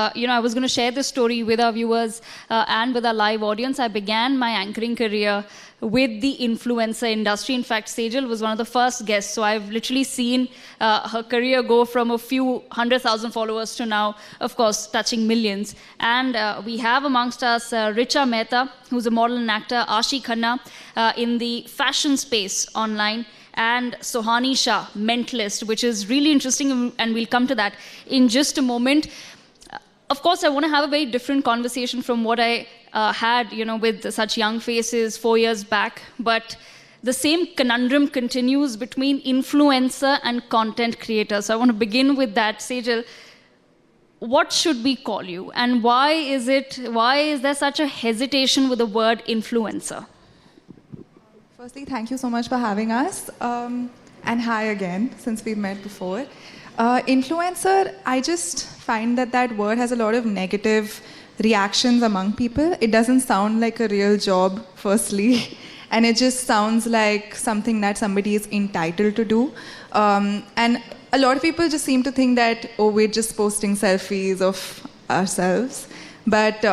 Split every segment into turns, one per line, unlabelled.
I was going to share this story with our viewers and with our live audience. I began my anchoring career with the influencer industry. In fact, Sejal was one of the first guests. So I've literally seen her career go from a few 100,000 followers to now, of course, touching millions. And we have amongst us Richa Mehta, who's a model and actor, Ashi Khanna in the fashion space online, and Sohani Shah, mentalist, which is really interesting, and we'll come to that in just a moment. Of course, I want to have a very different conversation from what I had, with such young faces 4 years back. But the same conundrum continues between influencer and content creator. So I want to begin with that. Sejal, what should we call you? And why is there such a hesitation with the word influencer?
Firstly, thank you so much for having us. And hi again, since we've met before. Influencer, I just find that word has a lot of negative reactions among people. It doesn't sound like a real job, firstly, and it just sounds like something that somebody is entitled to do. And a lot of people just seem to think that, oh, we're just posting selfies of ourselves. But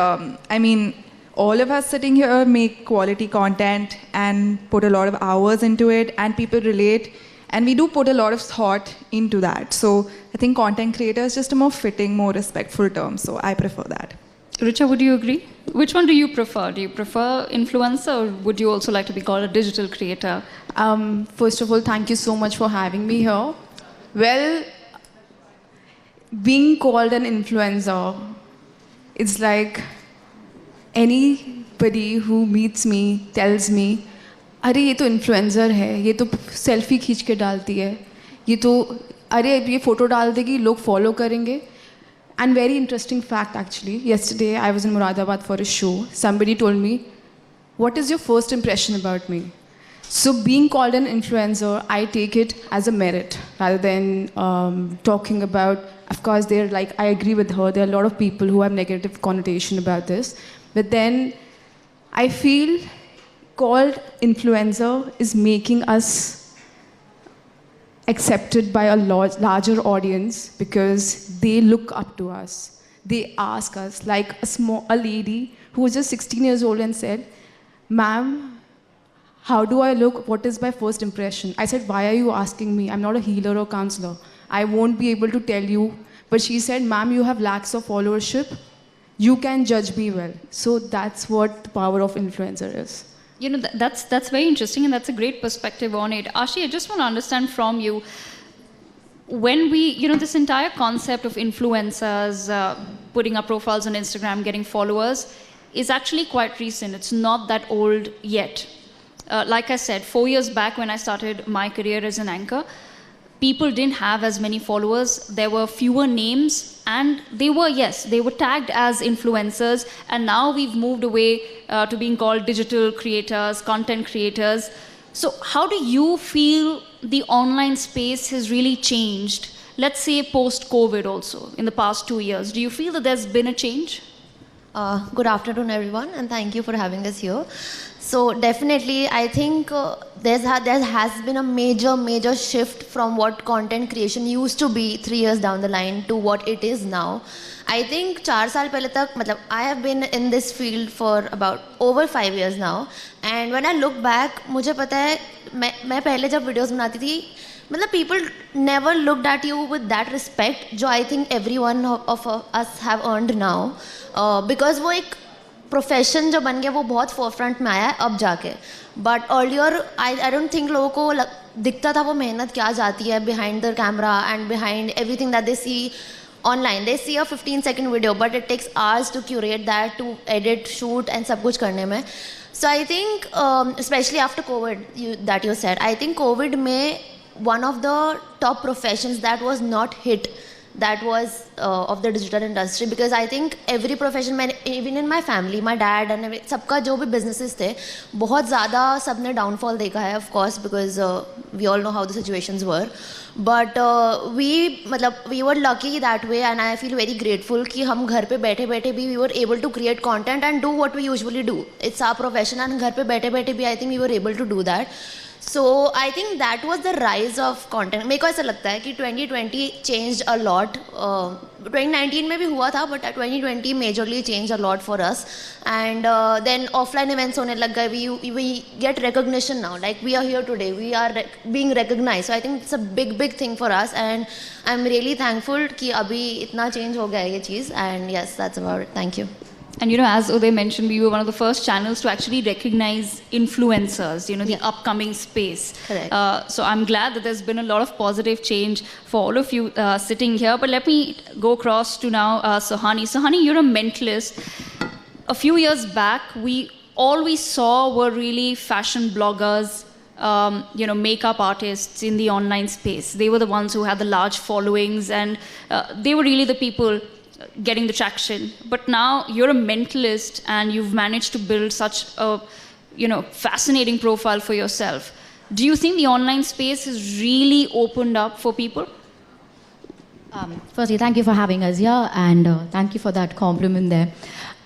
all of us sitting here make quality content and put a lot of hours into it, and people relate. And we do put a lot of thought into that. So I think content creator is just a more fitting, more respectful term. So I prefer that.
Richa, would you agree? Which one do you prefer? Do you prefer influencer, or would you also like to be called a digital creator?
First of all, thank you so much for having me here. Well, being called an influencer, it's like anybody who meets me tells me, अरे ये तो influencer है, ये तो selfie खींच के डालती है, ये फ़ोटो डाल देगी, लोग फॉलो करेंगे. And very interesting fact actually, yesterday I was in Moradabad for a show. Somebody told me, what is your first impression about me? So being called an influencer, I take it as a merit rather than talking about, of course, I agree with her, there are a lot of people who have negative connotation about this. But then I feel called influencer is making us accepted by a larger audience because they look up to us. They ask us, like a lady who was just 16 years old and said, "Ma'am, how do I look? What is my first impression?" I said, "Why are you asking me? I'm not a healer or counselor. I won't be able to tell you." But she said, "Ma'am, you have lakhs of followership. You can judge me well." So that's what the power of influencer is.
That's very interesting, and that's a great perspective on it. Ashi, I just want to understand from you, when we, this entire concept of influencers putting up profiles on Instagram, getting followers, is actually quite recent. It's not that old yet. Like I said, 4 years back when I started my career as an anchor, people didn't have as many followers. There were fewer names, and they were tagged as influencers. And now we've moved away to being called digital creators, content creators. So how do you feel the online space has really changed? Let's say post-COVID also, in the past 2 years. Do you feel that there's been a change?
Good afternoon, everyone, and thank you for having us here. So definitely, I think there has been a major shift from what content creation used to be 3 years down the line to what it is now. I think 4 साल पहले तक, I have been in this field for about over 5 years now. And when I look back, मुझे पता है, मैं पहले जब videos बनाती थी, people never looked at you with that respect, जो I think every one of us have earned now. Because वो एक प्रोफेशन जो बन गया वो बहुत फोरफ्रंट में आया है अब जाके. But earlier I don't think लोगों को दिखता था वो मेहनत क्या जाती है behind the camera and behind everything that they see online. They see a 15-second video but it takes hours to curate that, to edit, shoot and सब कुछ करने में. So I think specially after covid that you said, I think covid में one of the top professions that was not hit, that was of the digital industry, because I think every profession, even in my family, my dad and सबका जो भी businesses थे, बहुत ज़्यादा सबने downfall देखा है, of course, because we all know how the situations were. But we were lucky that way, and I feel very grateful कि हम घर पे बैठे बैठे भी we were able to create content and do what we usually do. It's our profession, and घर पे बैठे बैठे भी I think we were able to do that. So I think that was the rise of content. मेरे को ऐसा लगता है कि 2020 changed a lot. 2019 में भी हुआ था, but 2020 majorly changed a lot for us. And then offline events होने लग गए. We get recognition now. Like we are here today, we are being recognized. So I think it's a big thing for us, and I'm really thankful कि अभी इतना change हो गया है ये चीज़. And yes, that's about it. Thank you.
And as Uday mentioned, we were one of the first channels to actually recognize influencers, the upcoming space.
Correct.
So I'm glad that there's been a lot of positive change for all of you sitting here. But let me go across to now Sohani. Sohani, you're a mentalist. A few years back, all we saw were really fashion bloggers, makeup artists in the online space. They were the ones who had the large followings, and they were really the people getting the traction. But now you're a mentalist and you've managed to build such a fascinating profile for yourself. Do you think the online space has really opened up for people?
Firstly, thank you for having us here, and thank you for that compliment there.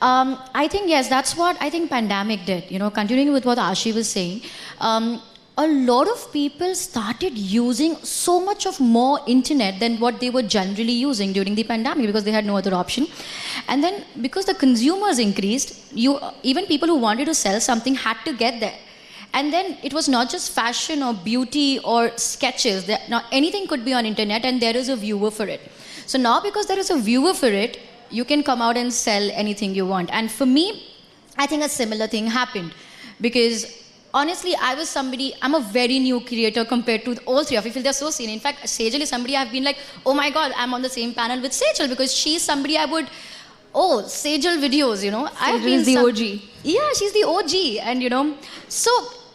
I think, yes, that's what I think pandemic did. Continuing with what Ashi was saying, a lot of people started using so much of more internet than what they were generally using during the pandemic because they had no other option. And then because the consumers increased, even people who wanted to sell something had to get there. And then it was not just fashion or beauty or sketches. Now anything could be on internet and there is a viewer for it. So now because there is a viewer for it, you can come out and sell anything you want. And for me, I think a similar thing happened because honestly, I'm a very new creator compared to all three of you. I feel they're so senior. In fact, Sejal is somebody I've been like, oh my God, I'm on the same panel with Sejal because she's somebody Sejal videos,
Sejal is the OG.
Yeah, she's the OG. And, so,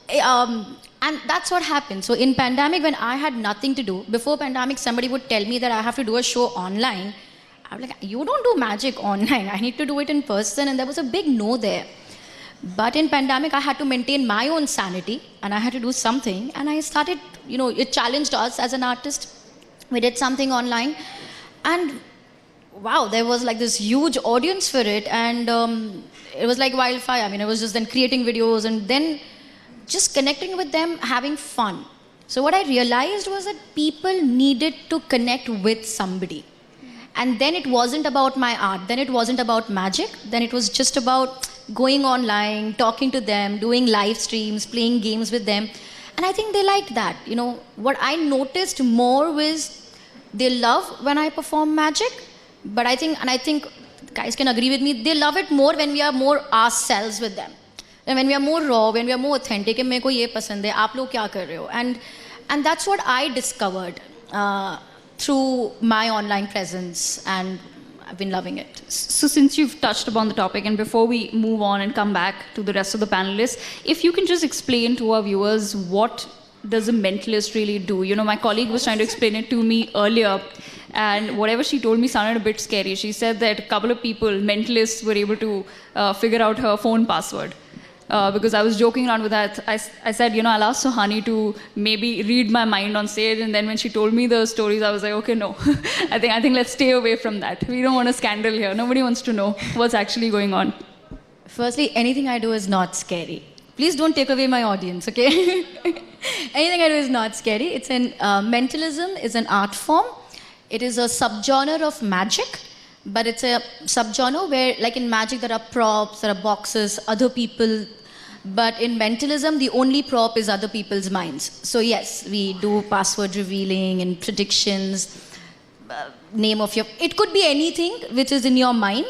and that's what happened. So in pandemic, when I had nothing to do, before pandemic, somebody would tell me that I have to do a show online. I was like, you don't do magic online. I need to do it in person. And there was a big no there. But in pandemic, I had to maintain my own sanity and I had to do something. And I started, it challenged us as an artist. We did something online. And wow, there was like this huge audience for it. And it was like wildfire. I mean, I was just then creating videos and then just connecting with them, having fun. So what I realized was that people needed to connect with somebody. And then it wasn't about my art. Then it wasn't about magic. Then it was just about going online, talking to them, doing live streams, playing games with them. And I think they liked that. What I noticed more was they love when I perform magic. But I think guys can agree with me, they love it more when we are more ourselves with them. And when we are more raw, when we are more authentic, and meko ye pasand hai, aap log kya kar rahe ho? And that's what I discovered through my online presence, and I've been loving it.
So since you've touched upon the topic, and before we move on and come back to the rest of the panelists, if you can just explain to our viewers, what does a mentalist really do? My colleague was trying to explain it to me earlier, and whatever she told me sounded a bit scary. She said that a couple of people, mentalists, were able to figure out her phone password. Because I was joking around with that. I said, I'll ask Sohani to maybe read my mind on stage. And then when she told me the stories, I was like, okay, no. I think let's stay away from that. We don't want a scandal here. Nobody wants to know what's actually going on.
Firstly, anything I do is not scary. Please don't take away my audience, okay? Anything I do is not scary. It's mentalism is an art form. It is a subgenre of magic. But it's a subgenre where, like in magic, there are props, there are boxes, other people. But in mentalism, the only prop is other people's minds. So yes, we do password revealing and predictions, name of your... It could be anything which is in your mind.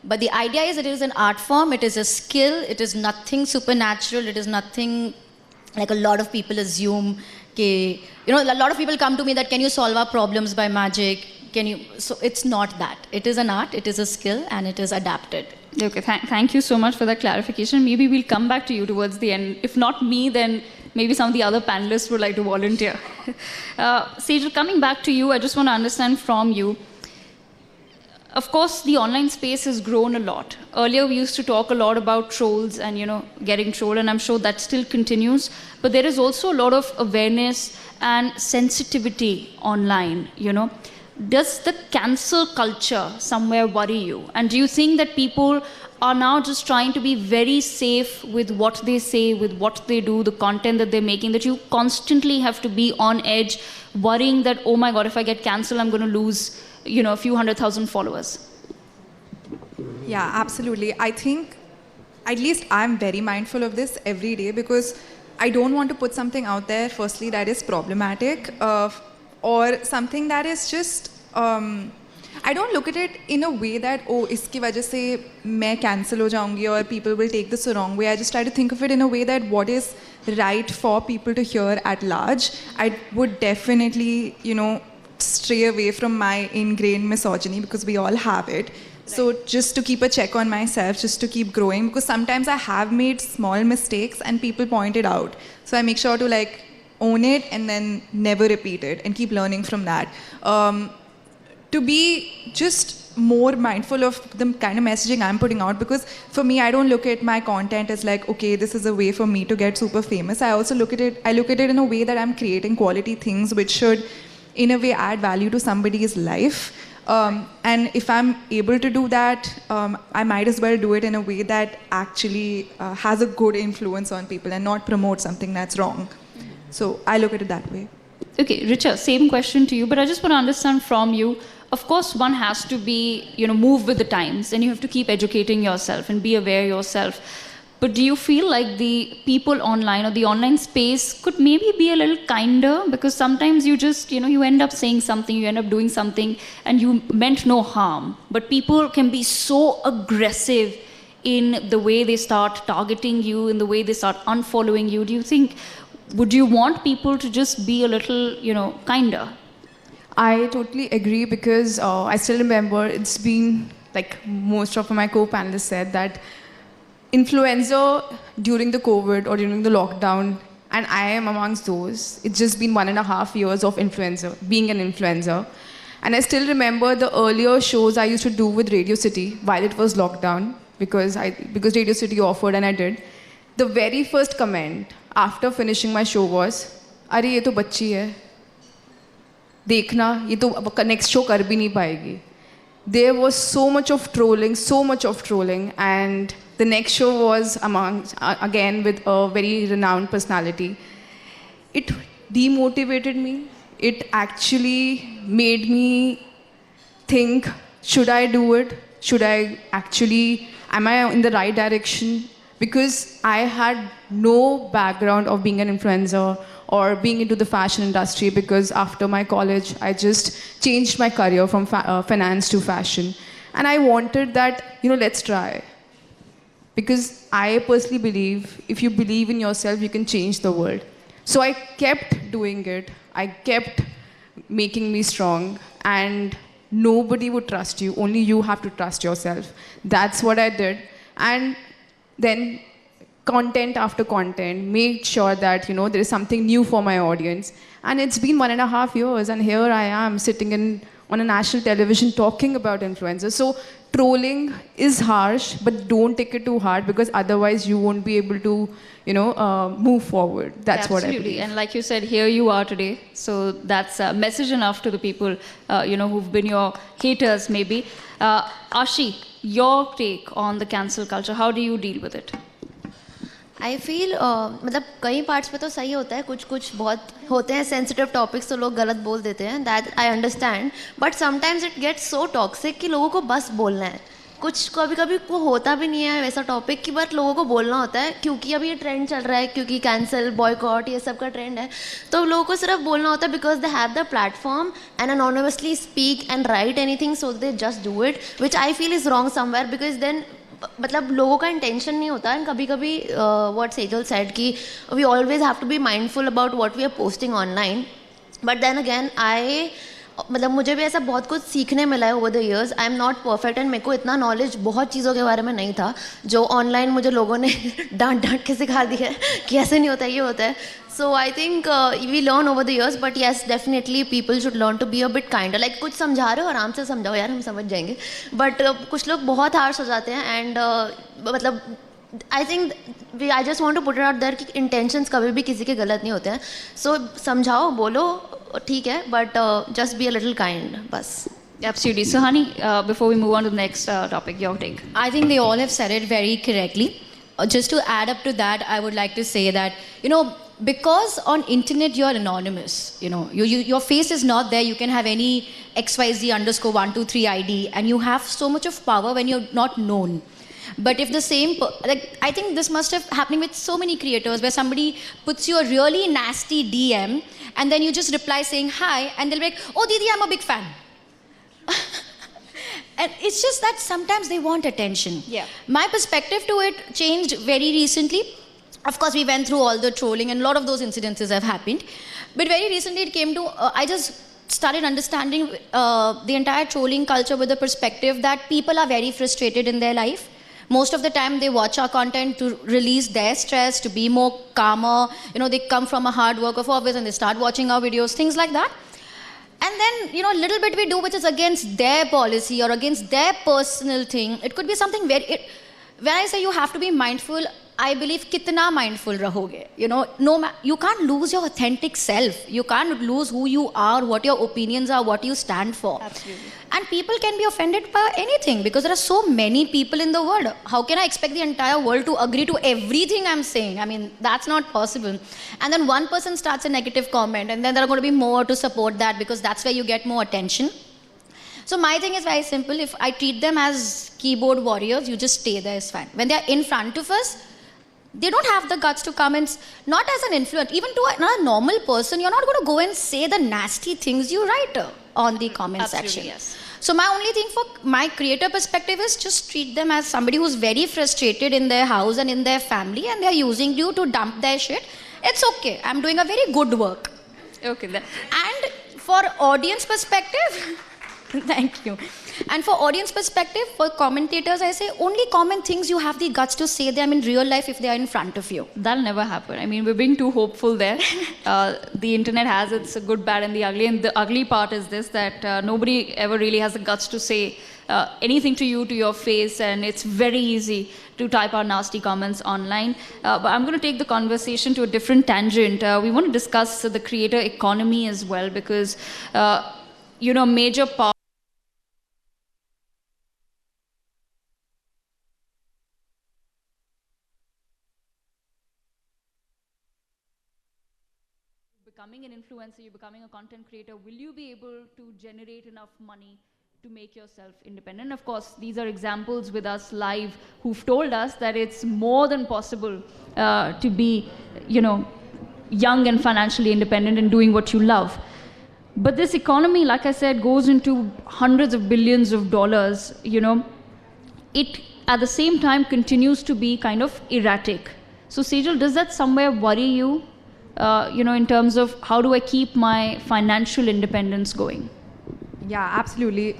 But the idea is that it is an art form, it is a skill, it is nothing supernatural, it is nothing like a lot of people assume. A lot of people come to me that, can you solve our problems by magic? So it's not that. It is an art, it is a skill, and it is adapted.
Okay, thank you so much for that clarification. Maybe we'll come back to you towards the end. If not me, then maybe some of the other panelists would like to volunteer. Sejal, coming back to you, I just want to understand from you. Of course, the online space has grown a lot. Earlier, we used to talk a lot about trolls and, getting trolled, and I'm sure that still continues. But there is also a lot of awareness and sensitivity online, does the cancel culture somewhere worry you? And do you think that people are now just trying to be very safe with what they say, with what they do, the content that they're making, that you constantly have to be on edge, worrying that, oh my God, if I get cancelled, I'm going to lose, a few 100,000 followers?
Yeah, absolutely. I think, at least I'm very mindful of this every day, because I don't want to put something out there, firstly, that is problematic, or something that is just, I don't look at it in a way that, oh, iski wajah se main cancel ho jaungi, or people will take this the wrong way. I just try to think of it in a way that what is right for people to hear at large. I would definitely, stray away from my ingrained misogyny, because we all have it. So just to keep a check on myself, just to keep growing, because sometimes I have made small mistakes and people point it out. So I make sure to own it and then never repeat it and keep learning from that. To be just more mindful of the kind of messaging I'm putting out, because for me, I don't look at my content as okay, this is a way for me to get super famous. I also look at it in a way that I'm creating quality things which should, in a way, add value to somebody's life. And if I'm able to do that, I might as well do it in a way that actually has a good influence on people and not promote something that's wrong. So I look at it that way.
Okay, Richa, same question to you, but I just want to understand from you. Of course, one has to be, move with the times, and you have to keep educating yourself and be aware yourself. But do you feel like the people online or the online space could maybe be a little kinder? Because sometimes you just, you end up saying something, you end up doing something, and you meant no harm. But people can be so aggressive in the way they start targeting you, in the way they start unfollowing you. Do you think, would you want people to just be a little, kinder?
I totally agree, because I still remember it's been, like most of my co-panelists said, that influencer during the COVID or during the lockdown, and I am amongst those, it's just been 1.5 years of being an influencer. And I still remember the earlier shows I used to do with Radio City while it was lockdown, because Radio City offered and I did. The very first comment after finishing my show was, "Are ye to bachchi hai. देखना ये तो next show कर भी नहीं पाएगी." There was so much of trolling, and the next show was again with a very renowned personality. It demotivated me. It actually made me think, should I do it? Am I in the right direction? Because I had no background of being an influencer or being into the fashion industry, because after my college, I just changed my career from finance to fashion. And I wanted that, let's try. Because I personally believe, if you believe in yourself, you can change the world. So I kept doing it. I kept making me strong. And nobody would trust you. Only you have to trust yourself. That's what I did. And then content after content, made sure that, there is something new for my audience. And it's been 1.5 years, and here I am sitting on a national television talking about influencers. So trolling is harsh, but don't take it too hard, because otherwise you won't be able to, move forward. That's what I believe.
Absolutely. And like you said, here you are today. So that's a message enough to the people, who've been your haters maybe. Ashi, your take on the cancel culture, how do you deal with it?
I feel मतलब कई parts पे तो सही होता है, कुछ बहुत होते हैं सेंसिटिव टॉपिक्स तो लोग गलत बोल देते हैं, that I understand, but sometimes it gets so toxic कि लोगों को बस बोलना है. कुछ कभी कभी वो होता भी नहीं है वैसा टॉपिक कि बट लोगों को बोलना होता है, क्योंकि अभी ये ट्रेंड चल रहा है, क्योंकि कैंसिल बॉयकॉट ये सब का ट्रेंड है, तो लोगों को सिर्फ बोलना होता है because they have the platform and anonymously speak and write anything, so they just do it, which I feel is wrong somewhere, because then मतलब लोगों का इंटेंशन नहीं होता. एंड कभी कभी व्हाट सेजल सेड कि we always have to be mindful about what we are posting online, but then again मतलब मुझे भी ऐसा बहुत कुछ सीखने मिला है over the years. I am not perfect and मेरे को इतना नॉलेज बहुत चीज़ों के बारे में नहीं था जो ऑनलाइन मुझे लोगों ने डांट के सिखा दिया है कि ऐसे नहीं होता, ये होता है. So I think we learn over the years, but yes, definitely people should learn to be a bit kinder. Like कुछ समझा रहे हो आराम से समझाओ यार, हम समझ जाएंगे. But कुछ लोग बहुत हार्श हो जाते हैं and मतलब I think I just want to put it out there कि intentions कभी भी किसी के गलत नहीं होते हैं. So समझाओ, बोलो, ठीक है, but just be a little kind, बस.
Absolutely. So, Hani, before we move on to the next topic, your take.
I think they all have said it very correctly. Just to add up to that, I would like to say that, because on internet you're anonymous, your face is not there. You can have any XYZ_123 ID, and you have so much of power when you're not known. But if the same, I think this must have happening with so many creators, where somebody puts you a really nasty DM, and then you just reply saying hi, and they'll be like, oh Didi, I'm a big fan. And it's just that sometimes they want attention.
Yeah.
My perspective to it changed very recently. Of course, we went through all the trolling, and a lot of those incidences have happened. But very recently it came to, I just started understanding the entire trolling culture with the perspective that people are very frustrated in their life. Most of the time they watch our content to release their stress, to be more calmer. They come from a hard work of office and they start watching our videos, things like that. And then, a little bit we do which is against their policy or against their personal thing. It could be something very... when I say you have to be mindful, I believe kitna mindful rahoge. You can't lose your authentic self. You can't lose who you are, what your opinions are, what you stand for.
Absolutely.
And people can be offended by anything because there are so many people in the world. How can I expect the entire world to agree to everything I'm saying? I mean, that's not possible. And then one person starts a negative comment, and then there are going to be more to support that because that's where you get more attention. So my thing is very simple. If I treat them as keyboard warriors, you just stay there, it's fine. When they're in front of us, they don't have the guts to come and, not as an influencer, even to a normal person, you're not going to go and say the nasty things you write on the comment section.
Yes.
So my only thing for my creator perspective is just treat them as somebody who's very frustrated in their house and in their family, and they're using you to dump their shit. It's okay. I'm doing a very good work.
Okay, then.
And for audience perspective... Thank you. And for audience perspective, for commentators, I say only comment things you have the guts to say them in real life if they are in front of you.
That'll never happen. I mean, we're being too hopeful there. The internet has its good, bad, and the ugly. And the ugly part is this, that nobody ever really has the guts to say anything to you, to your face, and it's very easy to type our nasty comments online. But I'm going to take the conversation to a different tangent. We want to discuss the creator economy as well, because, major part becoming an influencer, you're becoming a content creator, will you be able to generate enough money to make yourself independent? Of course, these are examples with us live who've told us that it's more than possible to be, young and financially independent and doing what you love. But this economy, like I said, goes into hundreds of billions of dollars. It at the same time continues to be kind of erratic. So Sejal, does that somewhere worry you? In terms of how do I keep my financial independence going?
Yeah, absolutely.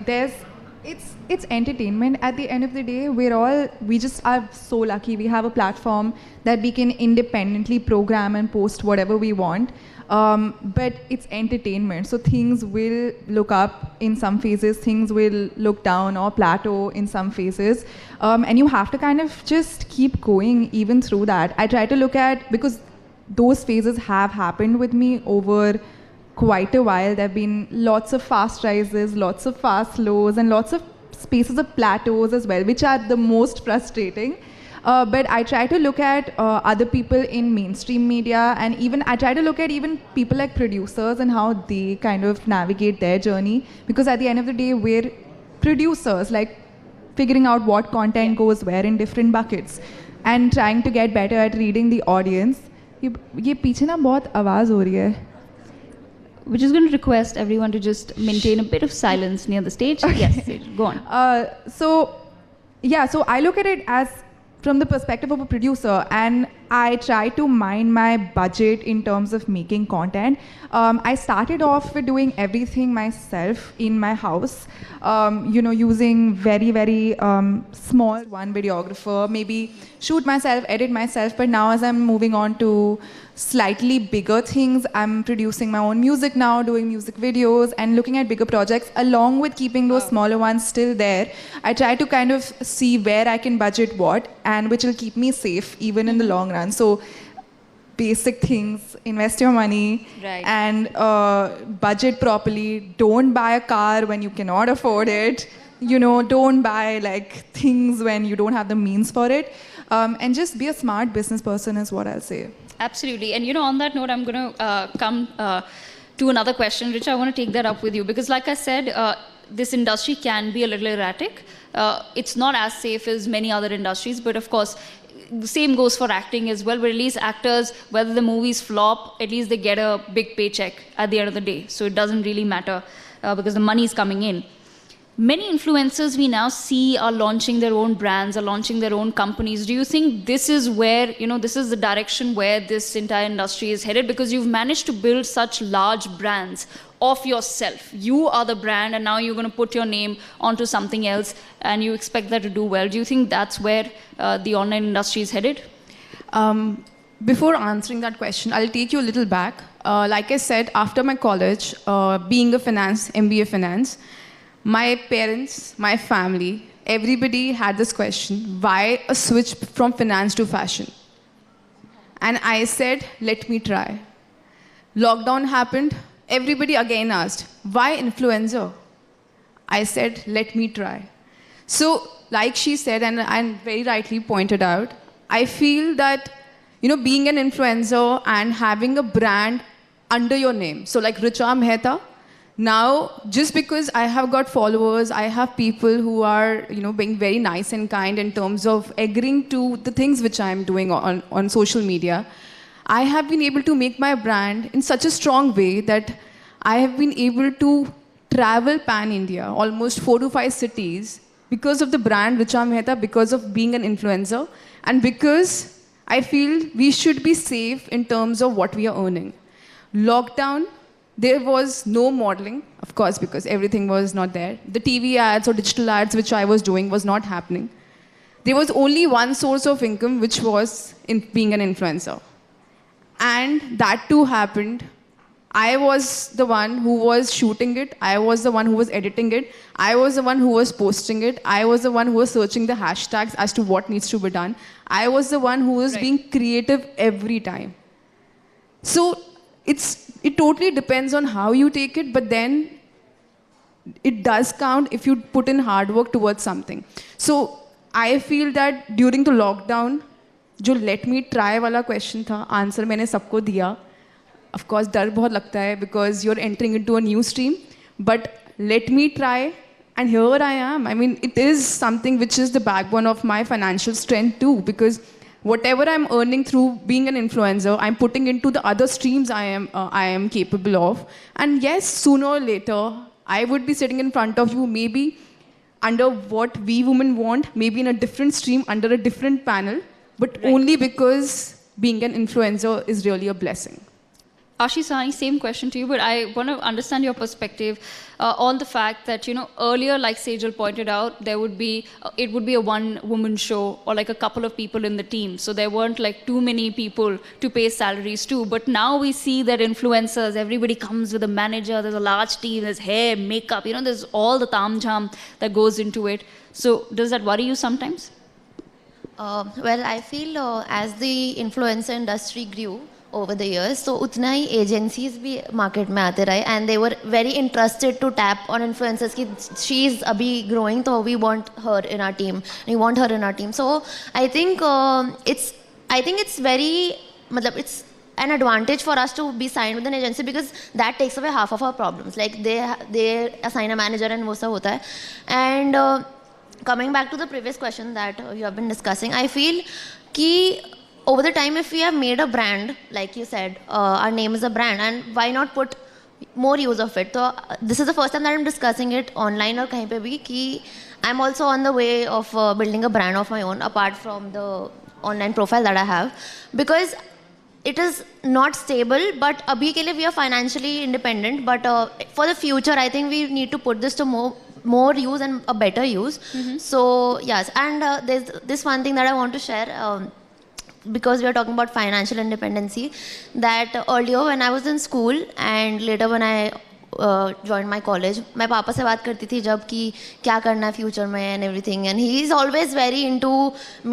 It's entertainment. At the end of the day, we just are so lucky. We have a platform that we can independently program and post whatever we want. But it's entertainment. So things will look up in some phases, things will look down or plateau in some phases. And you have to kind of just keep going even through that. I try to look at, because those phases have happened with me over quite a while. There have been lots of fast rises, lots of fast lows, and lots of spaces of plateaus as well, which are the most frustrating. But I try to look at other people in mainstream media, and even I try to look at even people like producers and how they kind of navigate their journey. Because at the end of the day, we're producers, like figuring out what content goes where in different buckets, and trying to get better at reading the audience. ये पीछे ना बहुत आवाज़ हो रही है.
We're just going to request everyone to just maintain a bit of silence near the stage. Okay. Yes, go on.
So I look at it as from the perspective of a producer, and I try to mind my budget in terms of making content. I started off with doing everything myself in my house, using very, very small one videographer, maybe shoot myself, edit myself. But now as I'm moving on to slightly bigger things, I'm producing my own music now, doing music videos and looking at bigger projects along with keeping those smaller ones still there. I try to kind of see where I can budget what and which will keep me safe even in the long run. So basic things. Invest your money
Right.
and budget properly. Don't buy a car when you cannot afford it. You know, don't buy like things when you don't have the means for it. And just be a smart business person is what I'll say.
Absolutely. And on that note, I'm going to come to another question, which I want to take that up with you. Because like I said, this industry can be a little erratic. It's not as safe as many other industries, but of course, the same goes for acting as well, where at least actors, whether the movies flop, at least they get a big paycheck at the end of the day. So it doesn't really matter because the money is coming in. Many influencers we now see are launching their own brands, are launching their own companies. Do you think this is where, this is the direction where this entire industry is headed? Because you've managed to build such large brands of yourself. You are the brand, and now you're going to put your name onto something else, and you expect that to do well. Do you think that's where the online industry is headed?
Before answering that question, I'll take you a little back. Like I said, after my college, being a MBA finance, my parents, my family, everybody had this question, why a switch from finance to fashion? And I said, let me try. Lockdown happened. Everybody again asked, why influencer? I said, let me try. So, like she said, and very rightly pointed out, I feel that, being an influencer and having a brand under your name. So, like Richa Mehta, now, just because I have got followers, I have people who are, being very nice and kind in terms of agreeing to the things which I'm doing on social media, I have been able to make my brand in such a strong way that I have been able to travel pan-India, almost 4 to 5 cities, because of the brand Richa Mehta, because of being an influencer, and because I feel we should be safe in terms of what we are earning. Lockdown, there was no modeling, of course, because everything was not there. The TV ads or digital ads which I was doing was not happening. There was only one source of income, which was in being an influencer. And that too happened. I was the one who was shooting it. I was the one who was editing it. I was the one who was posting it. I was the one who was searching the hashtags as to what needs to be done. I was the one who was being creative every time. So it totally depends on how you take it, but then it does count if you put in hard work towards something. So I feel that during the lockdown, जो let me try वाला question था, answer मैंने सबको दिया. Of course, डर बहुत लगता है because you're entering into a new stream. But let me try, and here I am. I mean, it is something which is the backbone of my financial strength too, because whatever I'm earning through being an influencer, I'm putting into the other streams I am capable of. And yes, sooner or later, I would be sitting in front of you, maybe under what we women want, maybe in a different stream, under a different panel, but only because being an influencer is really a blessing.
Ashish Sahni, same question to you, but I want to understand your perspective on the fact that, earlier, like Sejal pointed out, it would be a one-woman show or like a couple of people in the team. So there weren't like too many people to pay salaries to. But now we see that influencers, everybody comes with a manager, there's a large team, there's hair, makeup, there's all the taam-jam that goes into it. So does that worry you sometimes?
Well, I feel as the influencer industry grew over the years, so utna hi agencies bhi market mein aate rahe, and they were very interested to tap on influencers ki she's abhi growing, so we want her in our team. So I think it's very, it's an advantage for us to be signed with an agency, because that takes away half of our problems. Like they assign a manager and wo sab hota hai. And coming back to the previous question that you have been discussing, I feel ki over the time, if we have made a brand, like you said, our name is a brand, and why not put more use of it? So this is the first time that I'm discussing it online or kahin pe bhi, ki I'm also on the way of building a brand of my own, apart from the online profile that I have, because it is not stable, but abhi ke liye we are financially independent, but for the future, I think we need to put this to more use and a better use. So yes, and there's this one thing that I want to share, because we are talking about financial independency, that earlier when I was in school and later when I joined my college. मैं पापा से बात करती थी जब कि क्या करना है फ्यूचर में and everything, and he is always very into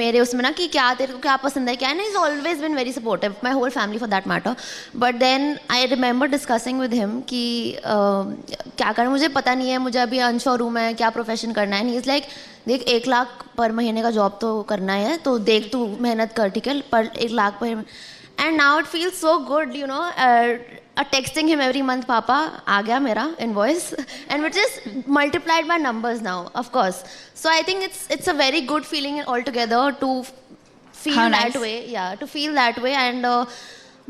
मेरे उसमें ना कि क्या तेरे को क्या पसंद है क्या, and he is always been very supportive, my whole family for that matter. But then I remember discussing with him कि क्या करना, मुझे पता नहीं है, मुझे अभी अनश्योर हूँ मैं क्या प्रोफेशन करना है. एंड ही इज़ लाइक देख 1 लाख पर महीने का जॉब तो करना है, तो देख तू मेहनत कर, ठीक है, पर 1 लाख पर. And now it feels so good, you know, texting him every month, Papa, aa gaya mera invoice, and which is multiplied by numbers now, of course. So I think it's a very good feeling altogether to feel
How
that
nice.
way, yeah, to feel that way. And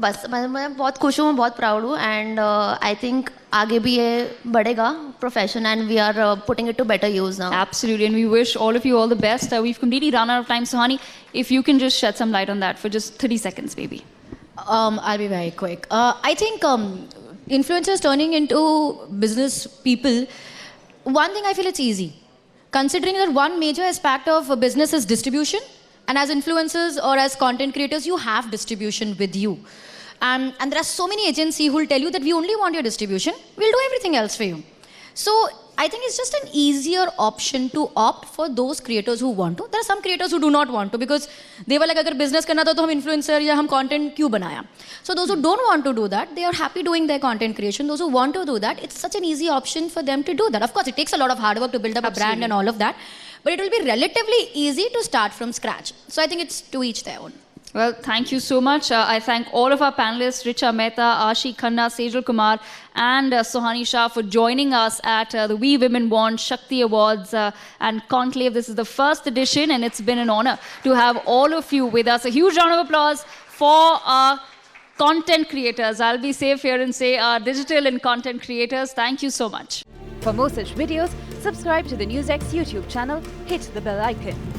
बस मैं बहुत खुश हूँ, बहुत proud हूँ, and I think आगे भी ये बढ़ेगा profession, and we are putting it to better use now.
Absolutely, and we wish all of you all the best. We've completely run out of time, so honey, if you can just shed some light on that for just 30 seconds, maybe.
I'll be very quick. I think influencers turning into business people, one thing I feel it's easy. Considering that one major aspect of a business is distribution, and as influencers or as content creators, you have distribution with you. And there are so many agencies who will tell you that we only want your distribution, we'll do everything else for you. So I think it's just an easier option to opt for those creators who want to. There are some creators who do not want to because they were like, अगर business करना था तो हम influencer या हम content क्यों बनाया? So those who don't want to do that, they are happy doing their content creation. Those who want to do that, it's such an easy option for them to do that. Of course, it takes a lot of hard work to build up a brand and all of that, but it will be relatively easy to start from scratch. So I think it's to each their own.
Well, thank you so much. I thank all of our panelists, Richa Mehta, Ashi Khanna, Sejal Kumar, and Sohani Shah for joining us at the We Women Want Shakti Awards and Conclave. This is the first edition, and it's been an honor to have all of you with us. A huge round of applause for our content creators. I'll be safe here and say our digital and content creators. Thank you so much.
For more such videos, subscribe to the NewsX YouTube channel, hit the bell icon.